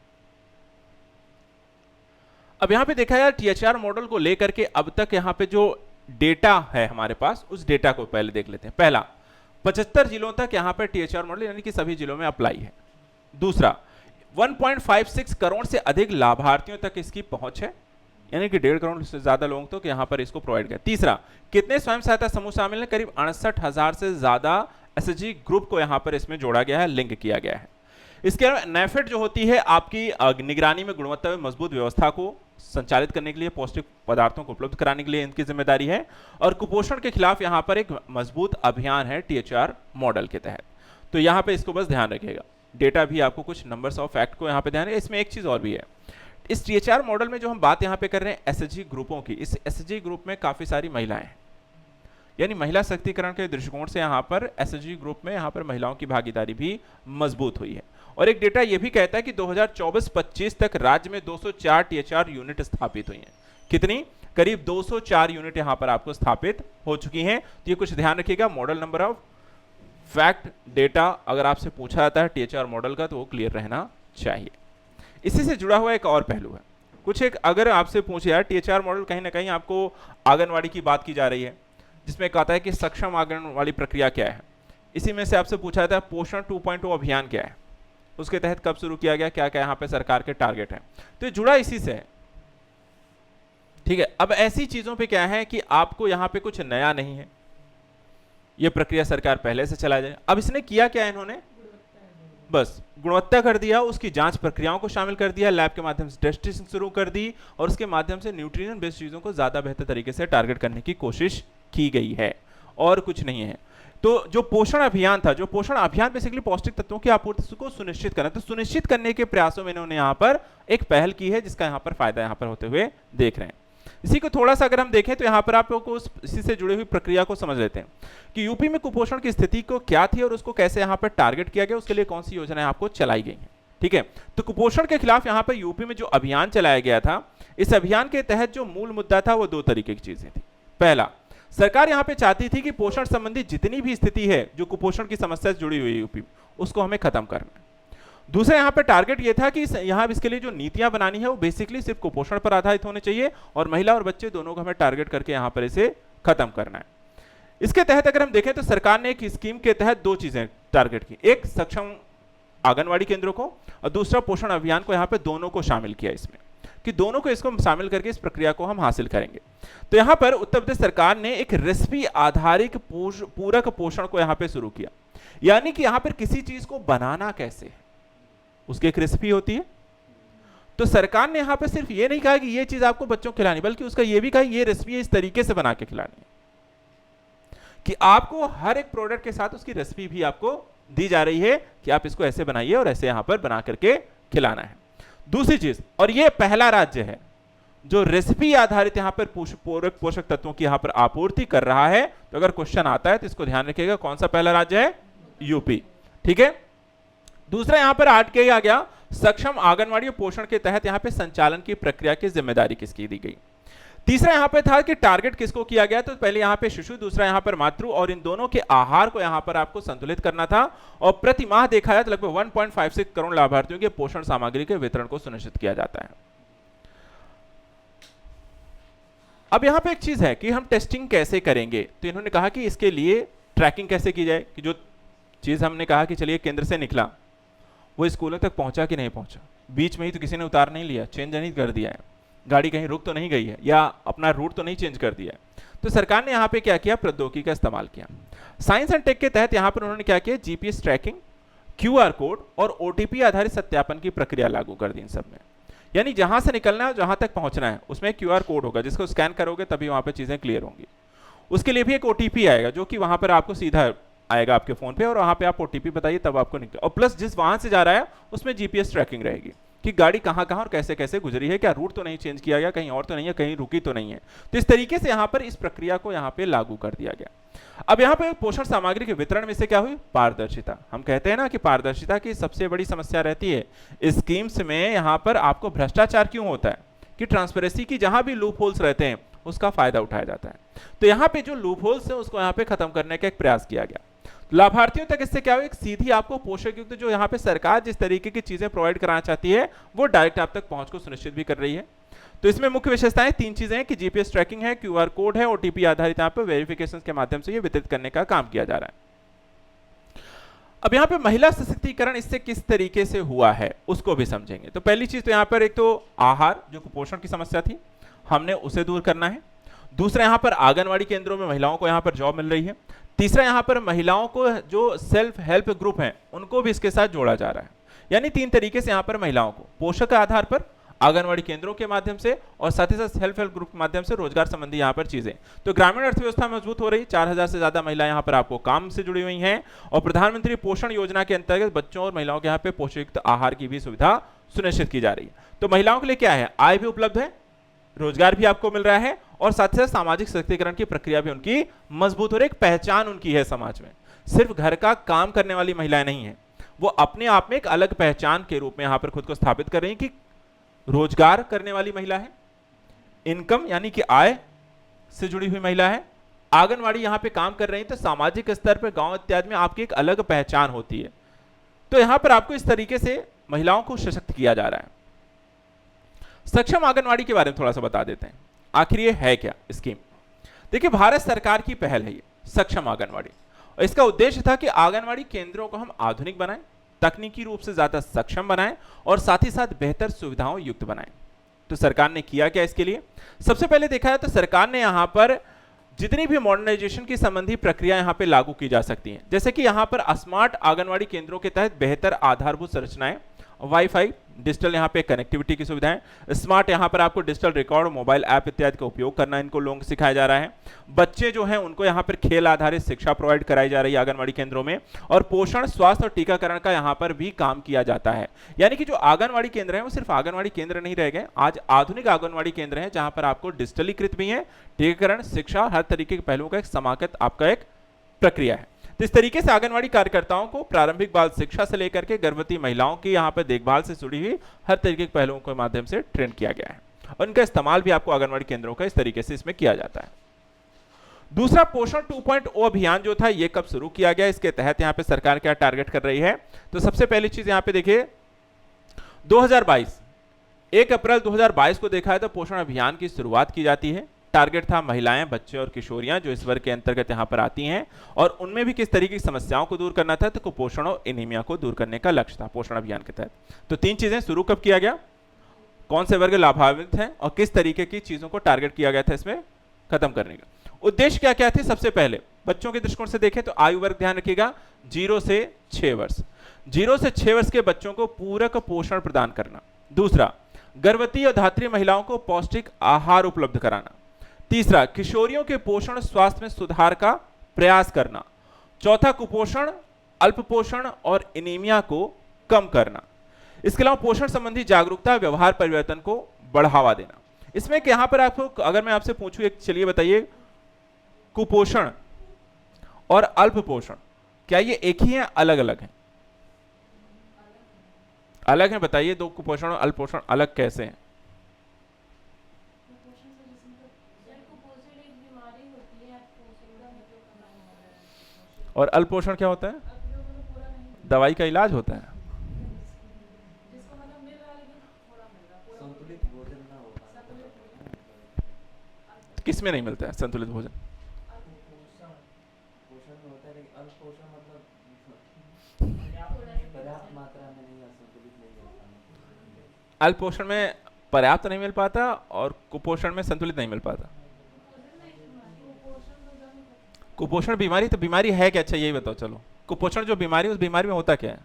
अब यहाँ पे देखा यार THR मॉडल को लेकर के अब तक यहाँ पे जो डेटा है हमारे पास, उस डेटा को पहले देख लेते हैं। पहला, 75 जिलों तक यहाँ पर THR मॉडल यानी कि सभी जिलों में अप्लाई है। दूसरा, 1.56 करोड़ से अधिक लाभार्थियों तक इसकी पहुंच है, यानी कि 1.5 करोड़ से ज्यादा लोगों तक यहाँ पर इसको प्रोवाइड किया। तीसरा, कितने स्वयं सहायता समूह शामिल हैं? करीब 68,000 से ज्यादा SHG ग्रुप को यहाँ पर इसमें जोड़ा गया है, लिंक किया गया है। इसके अलावा NAFED जो होती है आपकी निगरानी में गुणवत्ता में मजबूत व्यवस्था को संचालित करने के लिए, पौष्टिक पदार्थों को उपलब्ध कराने के लिए इनकी जिम्मेदारी है, और कुपोषण के खिलाफ यहाँ पर एक मजबूत अभियान है THR मॉडल के तहत। तो यहाँ पे इसको बस ध्यान रखिएगा, डेटा भी आपको कुछ नंबर्स ऑफ फैक्ट को यहाँ पे ध्यान है। इसमें एक चीज और भी है, इस THR मॉडल में जो हम बात यहाँ पे कर रहे हैं SHG ग्रुपों की, इस SHG ग्रुप में काफी सारी महिलाएं हैं, यानी महिला शक्तिकरण के दृष्टिकोण से यहाँ पर SHG ग्रुप में यहाँ पर महिलाओं की भागीदारी भी मजबूत हुई है। और एक डेटा ये भी कहता है कि 2024-25 तक राज्य में 204 THR यूनिट स्थापित हुई हैं। कितनी? करीब 204 यूनिट यहाँ पर आपको स्थापित हो चुकी हैं। तो ये कुछ ध्यान रखिएगा, model number of fact data अगर आपसे पूछा जाता है THR मॉडल का तो वो क्लियर रहना चाहिए। इसी से जुड़ा हुआ एक और पहलू है, कुछ एक अगर आपसे पूछे यार THR मॉडल कहीं ना कहीं आपको आंगनवाड़ी की बात की जा रही है, जिसमें कहता है कि सक्षम आंगनवाड़ी प्रक्रिया क्या है। इसी में से आपसे पूछा जाता है पोषण 2.0 अभियान क्या है, उसके तहत कब शुरू किया गया, क्या क्या यहाँ पे सरकार के टारगेट हैं। तो ये जुड़ा इसी से है, ठीक है। अब ऐसी चीजों पे क्या है कि आपको यहाँ पे कुछ नया नहीं है, ये प्रक्रिया सरकार पहले से चला जाए। अब इसने किया क्या, इन्होंने बस गुणवत्ता कर दिया, उसकी जांच प्रक्रियाओं को शामिल कर दिया, लैब के माध्यम से टेस्टिंग शुरू कर दी, और उसके माध्यम से न्यूट्रिशन बेस्ड चीजों को ज्यादा बेहतर तरीके से टारगेट करने की कोशिश की गई है, और कुछ नहीं है। तो जो पोषण अभियान था, जो पोषण अभियान बेसिकली पौष्टिक तत्वों की आपूर्ति को सुनिश्चित करना, तो सुनिश्चित करने के प्रयासों में इन्होंने यहाँ पर एक पहल की है, जिसका यहाँ पर फायदा यहाँ पर होते हुए देख रहे हैं। इसी को थोड़ा सा अगर हम देखें तो यहाँ पर आप लोगों को इसी से जुड़ी हुई प्रक्रिया को समझ लेते हैं कि यूपी में कुपोषण की स्थिति को क्या थी और उसको कैसे यहाँ पर टारगेट किया गया, उसके लिए कौन सी योजनाएं आपको चलाई गई हैं, ठीक है। तो कुपोषण के खिलाफ यहाँ पर यूपी में जो अभियान चलाया गया था, इस अभियान के तहत जो मूल मुद्दा था वो 2 तरीके की चीजें थी। पहला, सरकार यहाँ पे चाहती थी कि पोषण संबंधी जितनी भी स्थिति है जो कुपोषण की समस्या से जुड़ी हुई है यूपी, उसको हमें खत्म करना है। दूसरा यहाँ पे टारगेट ये था कि यहाँ इसके लिए जो नीतियां बनानी है वो बेसिकली सिर्फ कुपोषण पर आधारित होने चाहिए, और महिला और बच्चे दोनों को हमें टारगेट करके यहाँ पर इसे खत्म करना है। इसके तहत अगर हम देखें तो सरकार ने एक स्कीम के तहत 2 चीजें टारगेट की, एक सक्षम आंगनवाड़ी केंद्रों को, और दूसरा पोषण अभियान को यहाँ पे दोनों को शामिल किया इसमें, कि दोनों को इसको शामिल करके इस प्रक्रिया को हम हासिल करेंगे। तो यहाँ पर उत्तर प्रदेश सरकार ने एक रेसिपी आधारित पूरक पोषण को यहाँ पे शुरू किया, यानी कि यहाँ पर किसी चीज को बनाना कैसे है उसकी एक रेसिपी होती है। तो सरकार ने यहाँ पे सिर्फ ये नहीं कहा कि ये चीज आपको बच्चों को खिलानी, बल्कि उसका ये भी कहा ये रेसिपी इस तरीके से बना के खिलानी है, कि आपको हर एक प्रोडक्ट के साथ उसकी रेसिपी भी आपको दी जा रही है कि आप इसको ऐसे बनाइए और ऐसे यहाँ पर बना करके खिलाना है। दूसरी चीज, और ये पहला राज्य है जो रेसिपी आधारित यहाँ पर पूरक पोषक तत्वों की यहाँ पर आपूर्ति कर रहा है। तो अगर क्वेश्चन आता है तो इसको ध्यान रखिएगा, कौन सा पहला राज्य है? यूपी, ठीक है। दूसरा यहाँ पर आठ के आ गया, सक्षम आंगनवाड़ी पोषण के तहत यहाँ पे संचालन की प्रक्रिया की जिम्मेदारी किसकी दी गई। तीसरा यहाँ पे था कि टारगेट किसको किया गया, तो पहले यहाँ पे शिशु, दूसरा यहाँ पर मातृ, और इन दोनों के आहार को यहाँ पर आपको संतुलित करना था, और प्रति माह देखा जाए तो लगभग 1.56 करोड़ लाभार्थियों के पोषण सामग्री के वितरण को सुनिश्चित किया जाता है। अब यहाँ पे एक चीज है कि हम टेस्टिंग कैसे करेंगे, तो इन्होंने कहा कि इसके लिए ट्रैकिंग कैसे की जाए, कि जो चीज हमने कहा कि चलिए केंद्र से निकला वो स्कूलों तक पहुंचा कि नहीं पहुंचा, बीच में ही तो किसी ने उतार नहीं लिया, चेंज नहीं कर दिया है, गाड़ी कहीं रुक तो नहीं गई है, या अपना रूट तो नहीं चेंज कर दिया है। तो सरकार ने यहाँ पे क्या किया, प्रौद्योगिकी का इस्तेमाल किया। साइंस एंड टेक के तहत यहाँ पर उन्होंने क्या किया, जीपीएस ट्रैकिंग, क्यूआर कोड और ओटीपी आधारित सत्यापन की प्रक्रिया लागू कर दी इन सब में। यानी जहां से निकलना है, जहां तक पहुंचना है, उसमें क्यूआर कोड होगा जिसको स्कैन करोगे तभी वहां पे चीजें क्लियर होंगी। उसके लिए भी एक ओटीपी आएगा जो कि वहां पर आपको सीधा आएगा आपके फोन पे, और वहां पे आप ओटीपी बताइए तब आपको निकले, और प्लस जिस वाहन से जा रहा है उसमें जीपीएस ट्रैकिंग रहेगी। कि गाड़ी कहां कहां और कैसे कैसे गुजरी है, क्या रूट तो नहीं चेंज किया गया, कहीं और तो नहीं है, कहीं रुकी तो नहीं है। तो इस तरीके से यहां पर इस प्रक्रिया को यहां पे लागू कर दिया गया। अब यहाँ पे पोषण सामग्री के वितरण में से क्या हुई, पारदर्शिता। हम कहते हैं ना कि पारदर्शिता की सबसे बड़ी समस्या रहती है स्कीम्स में। यहाँ पर आपको भ्रष्टाचार क्यों होता है कि ट्रांसपेरेंसी की जहां भी लूप होल्स रहते हैं उसका फायदा उठाया जाता है। तो यहाँ पे जो लूप होल्स है उसको यहाँ पे खत्म करने का एक प्रयास किया गया। लाभार्थियों तक इससे क्या हो, एक सीधी आपको पोषक युक्त जो यहाँ पे सरकार जिस तरीके की चीजें प्रोवाइड कराना चाहती है वो डायरेक्ट आप तक पहुंच को सुनिश्चित भी कर रही है। तो इसमें मुख्य विशेषताएं 3 चीजें हैं कि जीपीएस ट्रैकिंग है, क्यूआर कोड है, ओटीपी आधारित यहाँ पे वेरिफिकेशन के माध्यम से ये वितरित करने का काम किया जा रहा है। अब यहाँ पे महिला सशक्तिकरण इससे किस तरीके से हुआ है उसको भी समझेंगे। तो पहली चीज तो यहाँ पर एक तो आहार, जो कुपोषण की समस्या थी, हमने उसे दूर करना है। दूसरा यहाँ पर आंगनवाड़ी केंद्रों में महिलाओं को यहाँ पर जॉब मिल रही है। तीसरा यहाँ पर महिलाओं को जो सेल्फ हेल्प ग्रुप हैं उनको भी इसके साथ जोड़ा जा रहा है। यानी 3 तरीके से यहाँ पर महिलाओं को पोषक के आधार पर, आंगनवाड़ी केंद्रों के माध्यम से और साथ ही साथ सेल्फ हेल्प ग्रुप के माध्यम से रोजगार संबंधी यहाँ पर चीजें। तो ग्रामीण अर्थव्यवस्था मजबूत हो रही, 4000 से ज्यादा महिला यहाँ पर आपको काम से जुड़ी हुई हैं। और प्रधानमंत्री पोषण योजना के अंतर्गत बच्चों और महिलाओं के यहाँ पे पोषक आहार की भी सुविधा सुनिश्चित की जा रही है। तो महिलाओं के लिए क्या है, आय भी उपलब्ध है, रोजगार भी आपको मिल रहा है और साथ ही साथ सामाजिक सशक्तिकरण की प्रक्रिया भी उनकी मजबूत हो रही, एक पहचान उनकी है समाज में। सिर्फ घर का काम करने वाली महिलाएं नहीं है, वो अपने आप में एक अलग पहचान के रूप में यहाँ पर खुद को स्थापित कर रही है कि रोजगार करने वाली महिला है, इनकम यानी कि आय से जुड़ी हुई महिला है, आंगनवाड़ी यहाँ पे काम कर रही है। तो सामाजिक स्तर पर गांव इत्यादि में आपकी एक अलग पहचान होती है। तो यहाँ पर आपको इस तरीके से महिलाओं को सशक्त किया जा रहा है। सक्षम आंगनवाड़ी के बारे में थोड़ा सा बता देते हैं, आखिर ये है क्या स्कीम। देखिए, भारत सरकार की पहल है ये सक्षम आंगनवाड़ी, और इसका उद्देश्य था कि आंगनवाड़ी केंद्रों को हम आधुनिक बनाएं, तकनीकी रूप से ज्यादा सक्षम बनाएं और साथ ही साथ बेहतर सुविधाओं युक्त बनाएं। तो सरकार ने किया क्या इसके लिए, सबसे पहले देखा है तो सरकार ने यहां पर जितनी भी मॉडर्नाइजेशन की संबंधी प्रक्रिया यहां पे लागू की जा सकती हैं, जैसे कि यहां पर स्मार्ट आंगनवाड़ी केंद्रों के तहत बेहतर आधारभूत संरचनाएं, वाईफाई, डिजिटल यहाँ पे कनेक्टिविटी की सुविधाएं, स्मार्ट यहाँ पर आपको डिजिटल रिकॉर्ड, मोबाइल ऐप इत्यादि का उपयोग करना इनको लोगों को सिखाया जा रहा है। बच्चे जो हैं उनको यहाँ पर खेल आधारित शिक्षा प्रोवाइड कराई जा रही है आंगनवाड़ी केंद्रों में, और पोषण, स्वास्थ्य और टीकाकरण का यहाँ पर भी काम किया जाता है। यानी कि जो आंगनवाड़ी केंद्र है वो सिर्फ आंगनवाड़ी केंद्र नहीं रह गए, आज आधुनिक आंगनवाड़ी केंद्र है जहां पर आपको डिजिटलीकृत भी है, टीकाकरण, शिक्षा, हर तरीके के पहलुओं का एक समाकत आपका एक प्रक्रिया है। तो इस तरीके से आंगनवाड़ी कार्यकर्ताओं को प्रारंभिक बाल शिक्षा से लेकर के गर्भवती महिलाओं की यहाँ पर देखभाल से जुड़ी हुई हर तरीके के पहलुओं के माध्यम से ट्रेन किया गया है, और इनका इस्तेमाल भी आपको आंगनवाड़ी केंद्रों का इस तरीके से इसमें किया जाता है। दूसरा, पोषण 2.0 अभियान जो था ये कब शुरू किया गया, इसके तहत यहाँ पे सरकार क्या टारगेट कर रही है। तो सबसे पहली चीज यहाँ पे देखिए 2022, 1 अप्रैल 2022 को देखा है तो पोषण अभियान की शुरुआत की जाती है। टारगेट था महिलाएं, बच्चे और किशोरियां जो इस वर्ग के अंतर्गत यहां पर आती हैं, और उनमें भी किस तरीके की समस्याओं को दूर करना था, तो कुपोषण और एनीमिया को दूर करने का लक्ष्य था पोषण अभियान के तहत। तो 3 चीजें शुरू कब किया गया, कौन से वर्ग लाभान्वित हैं और किस तरीके की चीजों को टारगेट किया गया था इसमें खत्म करने का। उद्देश्य क्या क्या थे, सबसे पहले बच्चों के दृष्टिकोण से देखें तो आयु वर्ग ध्यान रखिएगा 0 से 6 वर्ष, 0 से 6 वर्ष के बच्चों को पूरक पोषण प्रदान करना। दूसरा, गर्भवती और धात्री महिलाओं को पौष्टिक आहार उपलब्ध कराना। तीसरा, किशोरियों के पोषण स्वास्थ्य में सुधार का प्रयास करना। चौथा, कुपोषण, अल्पपोषण और एनीमिया को कम करना। इसके अलावा पोषण संबंधी जागरूकता, व्यवहार परिवर्तन को बढ़ावा देना। इसमें यहां पर आपको अगर मैं आपसे पूछूं, एक चलिए बताइए, कुपोषण और अल्पपोषण क्या ये एक ही है, अलग अलग है? अलग है, बताइए। 2 कुपोषण और अल्पपोषण अलग कैसे हैं? और अल्पपोषण क्या होता है? दवाई का इलाज होता है। किस में नहीं मिलता है संतुलित भोजन? अल्पपोषण में पर्याप्त नहीं मिल पाता और कुपोषण में संतुलित नहीं मिल पाता। कुपोषण बीमारी, तो बीमारी है क्या? अच्छा यही बताओ। चलो, कुपोषण जो बीमारी, उस बीमारी में होता क्या है?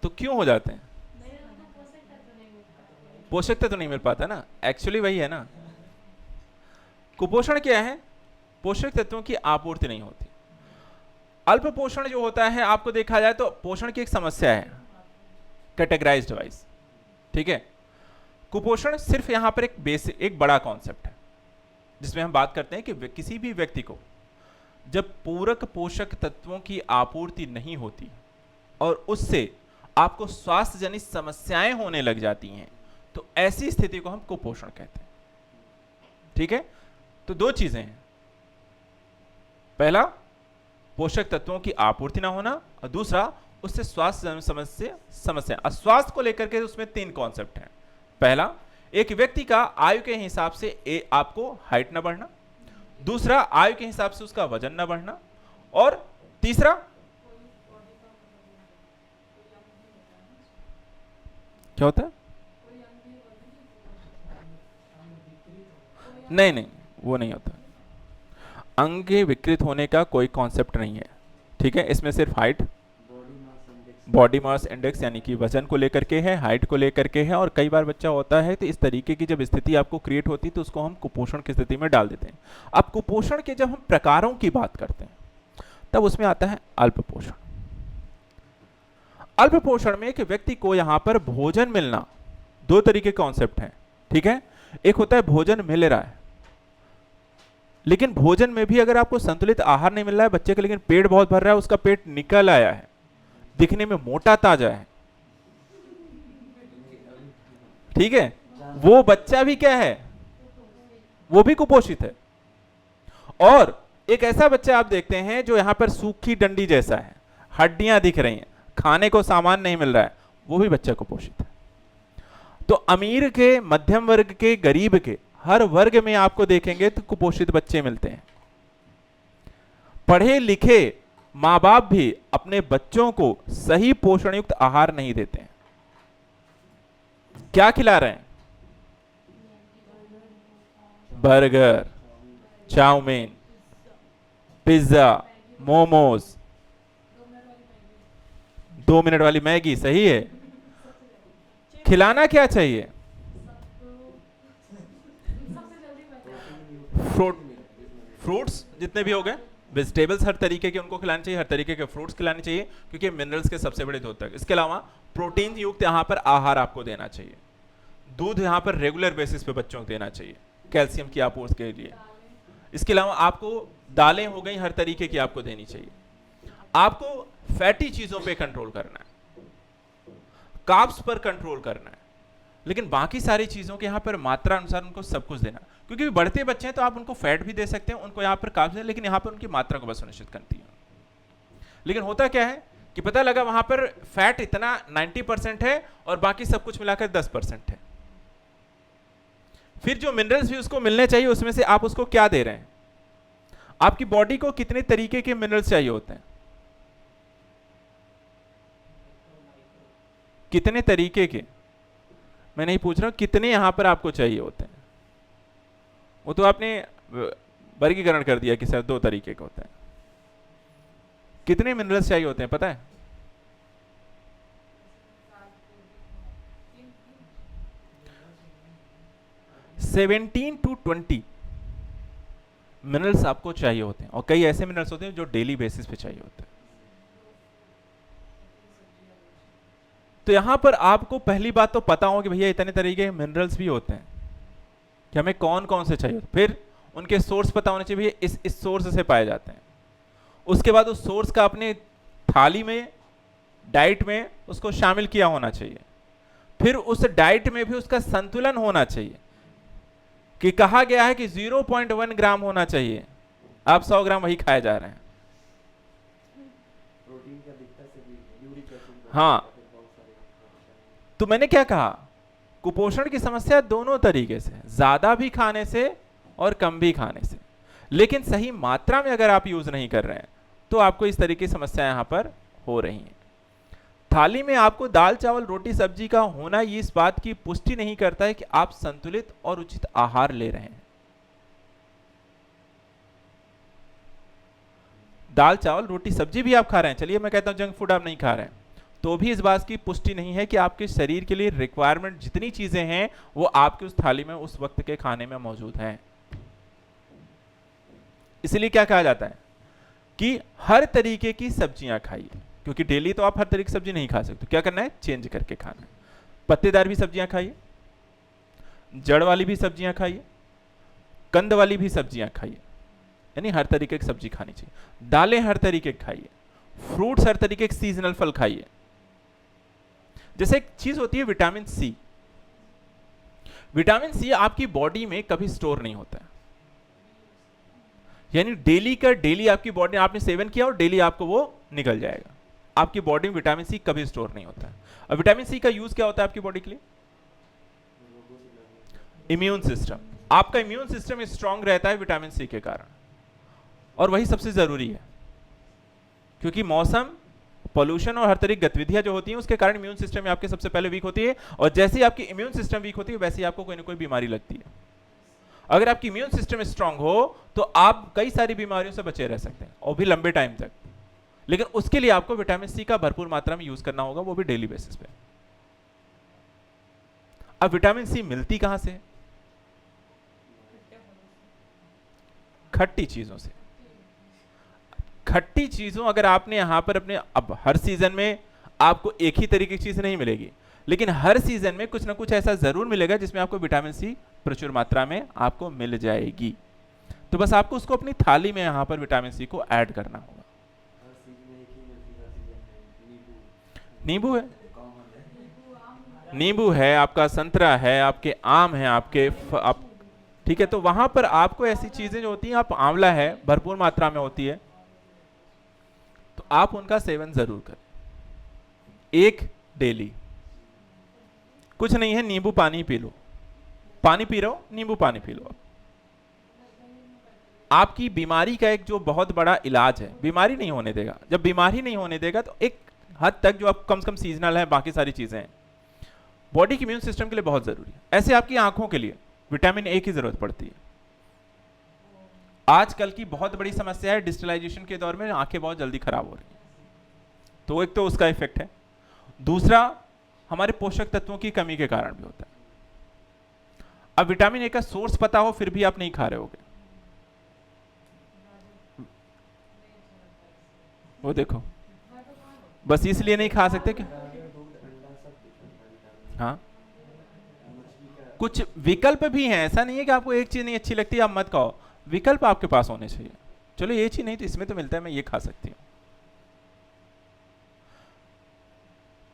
तो क्यों हो जाते हैं? पोषक तत्व नहीं मिल पाता ना, एक्चुअली वही है ना। कुपोषण क्या है? पोषक तत्वों की आपूर्ति नहीं होती। अल्प पोषण जो होता है, आपको देखा जाए तो पोषण की एक समस्या है, कैटेगराइज्ड वाइज, ठीक है। कुपोषण सिर्फ यहां पर एक बड़ा कॉन्सेप्ट है जिसमें हम बात करते हैं कि किसी भी व्यक्ति को जब पूरक पोषक तत्वों की आपूर्ति नहीं होती और उससे आपको स्वास्थ्य जनित समस्याएं होने लग जाती हैं, तो ऐसी स्थिति को हम कुपोषण कहते हैं, ठीक है। तो दो चीजें हैं, पहला पोषक तत्वों की आपूर्ति ना होना और दूसरा उससे स्वास्थ्य जनित समस्या। स्वास्थ्य को लेकर के उसमें तीन कॉन्सेप्ट हैं। पहला, एक व्यक्ति का आयु के हिसाब से आपको हाइट न बढ़ना, दूसरा आयु के हिसाब से उसका वजन न बढ़ना, और तीसरा क्या होता है? नहीं, वो नहीं होता। अंग विकृत होने का कोई कॉन्सेप्ट नहीं है, ठीक है। इसमें सिर्फ हाइट, बॉडी मास इंडेक्स यानी कि वजन को लेकर के है, हाइट को लेकर के है, और कई बार बच्चा होता है तो इस तरीके की जब स्थिति आपको क्रिएट होती है तो उसको हम कुपोषण की स्थिति में डाल देते हैं। अब कुपोषण के जब हम प्रकारों की बात करते हैं तब उसमें आता है अल्प पोषण। अल्प पोषण में एक व्यक्ति को यहां पर भोजन मिलना, दो तरीके कॉन्सेप्ट हैं, ठीक है। एक होता है भोजन मिल रहा है, लेकिन भोजन में भी अगर आपको संतुलित आहार नहीं मिल रहा है बच्चे का, लेकिन पेट बहुत भर रहा है, उसका पेट निकल आया है, दिखने में मोटा ताजा है, ठीक है, वो बच्चा भी क्या है, वो भी कुपोषित है। और एक ऐसा बच्चा आप देखते हैं जो यहां पर सूखी डंडी जैसा है, हड्डियां दिख रही हैं, खाने को सामान नहीं मिल रहा है, वो भी बच्चा कुपोषित है। तो अमीर के, मध्यम वर्ग के, गरीब के, हर वर्ग में आपको देखेंगे तो कुपोषित बच्चे मिलते हैं। पढ़े लिखे मां बाप भी अपने बच्चों को सही पोषण युक्त आहार नहीं देते हैं। क्या खिला रहे हैं? Burger, chowmein, pizza, momos, 2 minute वाली मैगी, सही है। खिलाना क्या चाहिए? फ्रूट्स जितने भी हो गए, वेजिटेबल्स हर तरीके के उनको खिलाने चाहिए, हर तरीके के फ्रूट्स खिलाने चाहिए क्योंकि मिनरल्स के सबसे बड़े स्रोत हैं। इसके अलावा प्रोटीन युक्त यहाँ पर आहार आपको देना चाहिए। दूध यहाँ पर रेगुलर बेसिस पे बच्चों को देना चाहिए कैल्शियम की आपूर्ति के लिए। इसके अलावा आपको दालें हो गई, हर तरीके की आपको देनी चाहिए। आपको फैटी चीजों पे कंट्रोल करना है, कार्ब्स पर कंट्रोल करना है, लेकिन बाकी सारी चीजों के यहाँ पर मात्रा अनुसार उनको सब कुछ देना, क्योंकि बढ़ते बच्चे हैं तो आप उनको फैट भी दे सकते हैं, उनको यहाँ पर कार्ब्स दें, लेकिन यहाँ पर उनकी मात्रा को बस सुनिश्चित करती है। लेकिन होता क्या है कि पता लगा वहां पर फैट इतना 90% है और बाकी सब कुछ मिलाकर 10% है। फिर जो मिनरल्स भी उसको मिलने चाहिए उसमें से आप उसको क्या दे रहे हैं? आपकी बॉडी को कितने तरीके के मिनरल्स चाहिए होते हैं? कितने तरीके के? मैं नहीं पूछ रहा हूं कितने यहां पर आपको चाहिए होते हैं, वो तो आपने वर्गीकरण कर दिया कि सर 2 तरीके के होते हैं। कितने मिनरल्स चाहिए होते हैं पता है? 17 to 20 मिनरल्स आपको चाहिए होते हैं, और कई ऐसे मिनरल्स होते हैं जो डेली बेसिस पे चाहिए होते हैं। तो यहां पर आपको पहली बात तो पता हो कि भैया इतने तरीके के मिनरल्स भी होते हैं कि हमें कौन कौन से चाहिए, फिर उनके सोर्स पता होने चाहिए, इस सोर्स से पाए जाते हैं। उसके बाद उस सोर्स का अपने थाली में, डाइट में उसको शामिल किया होना चाहिए। फिर उस डाइट में भी उसका संतुलन होना चाहिए कि कहा गया है कि 0.1 ग्राम होना चाहिए, आप 100 ग्राम वही खाए जा रहे हैं। हाँ, तो मैंने क्या कहा, कुपोषण की समस्या दोनों तरीके से, ज्यादा भी खाने से और कम भी खाने से, लेकिन सही मात्रा में अगर आप यूज नहीं कर रहे हैं तो आपको इस तरीके की समस्या यहां पर हो रही है। थाली में आपको दाल चावल रोटी सब्जी का होना ये इस बात की पुष्टि नहीं करता है कि आप संतुलित और उचित आहार ले रहे हैं। दाल चावल रोटी सब्जी भी आप खा रहे हैं, चलिए मैं कहता हूं जंक फूड आप नहीं खा रहे हैं, तो भी इस बात की पुष्टि नहीं है कि आपके शरीर के लिए रिक्वायरमेंट जितनी चीजें हैं वो आपके उस थाली में उस वक्त के खाने में मौजूद हैं। इसलिए क्या कहा जाता है कि हर तरीके की सब्जियां खाइए, क्योंकि डेली तो आप हर तरह की सब्जी नहीं खा सकते, क्या करना है, चेंज करके खाना है। पत्तेदार भी सब्जियां खाइए, जड़ वाली भी सब्जियां खाइए, कंद वाली भी सब्जियां खाइए, यानी हर तरीके की सब्जी खानी चाहिए। दालें हर तरीके की खाइए, फ्रूट्स हर तरीके के सीजनल फल खाइए। जैसे एक चीज होती है विटामिन सी, विटामिन सी आपकी बॉडी में कभी स्टोर नहीं होता है, यानी डेली का डेली आपकी बॉडी आपने सेवन किया और डेली आपको वो निकल जाएगा। आपकी बॉडी में विटामिन सी कभी स्टोर नहीं होता है। और विटामिन सी का यूज क्या होता है आपकी बॉडी के लिए, इम्यून सिस्टम। आपका इम्यून सिस्टम स्ट्रांग रहता है विटामिन सी के कारण, और वही सबसे जरूरी है, क्योंकि मौसम, पोल्यूशन और हर तरह की गतिविधियां जो होती हैं उसके कारण इम्यून सिस्टम में आपके सबसे पहले वीक होती है, और जैसे ही आपकी इम्यून सिस्टम वीक होती है वैसे ही आपको कोई ना कोई बीमारी लगती है। अगर आपकी इम्यून सिस्टम स्ट्रांग हो तो आप कई सारी बीमारियों से बचे रह सकते हैं, और भी लंबे टाइम तक। लेकिन उसके लिए आपको विटामिन सी का भरपूर मात्रा में यूज करना होगा, वो भी डेली बेसिस पे। अब विटामिन सी मिलती कहां से है, खट्टी चीजों से। खट्टी चीजों, अगर आपने यहां पर अपने, अब हर सीजन में आपको एक ही तरीके की चीज नहीं मिलेगी, लेकिन हर सीजन में कुछ ना कुछ ऐसा जरूर मिलेगा जिसमें आपको विटामिन सी प्रचुर मात्रा में आपको मिल जाएगी। तो बस आपको उसको अपनी थाली में यहां पर विटामिन सी को ऐड करना होगा। नींबू है, नींबू है आपका, संतरा है आपके, आम है आपके, आप ठीक है। तो वहां पर आपको ऐसी चीजें जो होती हैं, आप, आंवला है भरपूर मात्रा में होती है, तो आप उनका सेवन जरूर करें, एक डेली। कुछ नहीं है, नींबू पानी पी लो, पानी पी रहे हो नींबू पानी पी लो। आपकी बीमारी का एक जो बहुत बड़ा इलाज है, बीमारी नहीं होने देगा। जब बीमारी नहीं होने देगा तो एक हद तक जो आप कम से कम सीजनल है, बाकी सारी चीजें हैं, बॉडी के इम्यून सिस्टम के लिए बहुत जरूरी है। ऐसे आपकी आंखों के लिए विटामिन ए की जरूरत पड़ती है। आजकल की बहुत बड़ी समस्या है, डिजिटलाइजेशन के दौर में आंखें बहुत जल्दी खराब हो रही हैं, तो एक तो उसका इफेक्ट है। दूसरा, हमारे पोषक तत्वों की कमी के कारण भी होता है। अब विटामिन ए का सोर्स पता हो फिर भी आप नहीं खा रहे होगे, वो देखो, बस इसलिए नहीं खा सकते कि हाँ, कुछ विकल्प भी हैं। ऐसा नहीं है कि आपको एक चीज नहीं अच्छी लगती आप मत खाओ, विकल्प आपके पास होने चाहिए। चलो ये चीज नहीं तो इसमें तो मिलता है, मैं ये खा सकती हूँ।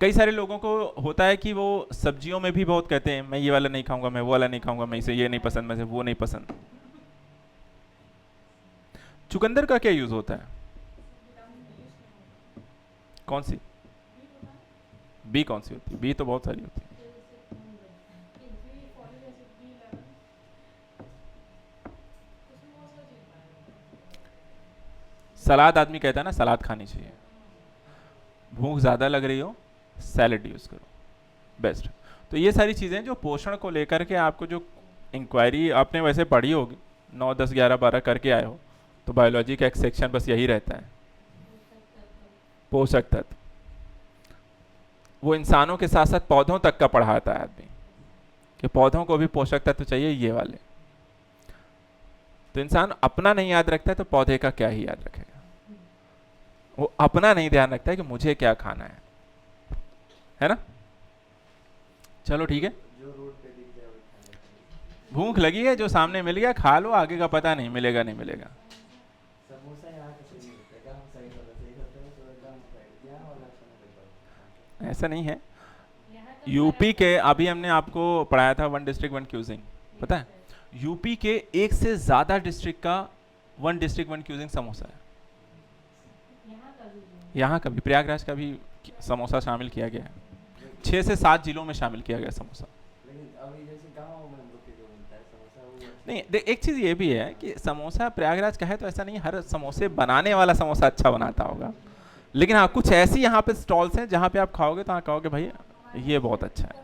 कई सारे लोगों को होता है कि वो सब्जियों में भी बहुत कहते हैं, मैं ये वाला नहीं खाऊंगा, मैं वो वाला नहीं खाऊंगा, मैं इसे ये नहीं पसंद, मैं वो नहीं पसंद। चुकंदर का क्या यूज होता है, कौन सी बी, कौन सी होती है, बी तो बहुत सारी होती है। सलाद, आदमी कहता है ना सलाद खानी चाहिए, भूख ज्यादा लग रही हो सैलेड यूज करो, बेस्ट। तो ये सारी चीजें जो पोषण को लेकर के आपको जो इंक्वायरी आपने वैसे पढ़ी होगी, 9, 10, 11, 12 करके आए हो, तो बायोलॉजी का एक सेक्शन बस यही रहता है, पोषक तत्व। वो इंसानों के साथ साथ पौधों तक का पढ़ाता है आदमी, कि पौधों को भी पोषक तत्व चाहिए ये वाले। तो इंसान अपना नहीं याद रखता है तो पौधे का क्या ही याद रखेगा। वो अपना नहीं ध्यान रखता है कि मुझे क्या खाना है ना। चलो ठीक है, भूख लगी है, जो सामने मिल गया खा लो, आगे का पता नहीं मिलेगा नहीं मिलेगा। ऐसा नहीं है, यूपी के अभी हमने आपको पढ़ाया था 1 डिस्ट्रिक्ट 1 क्यूजिंग, पता है यूपी के एक से ज्यादा डिस्ट्रिक्ट का 1 डिस्ट्रिक्ट 1 क्यूजिंग समोसा है। यहाँ का भी, प्रयागराज का भी समोसा शामिल किया गया है, 6 से 7 जिलों में शामिल किया गया समोसा। नहीं, एक चीज ये भी है कि समोसा प्रयागराज का है तो ऐसा नहीं हर समोसे बनाने वाला समोसा अच्छा बनाता होगा, लेकिन हाँ कुछ ऐसी यहाँ पे स्टॉल्स हैं जहाँ पे आप खाओगे तो हाँ कहोगे भाई ये बहुत अच्छा है।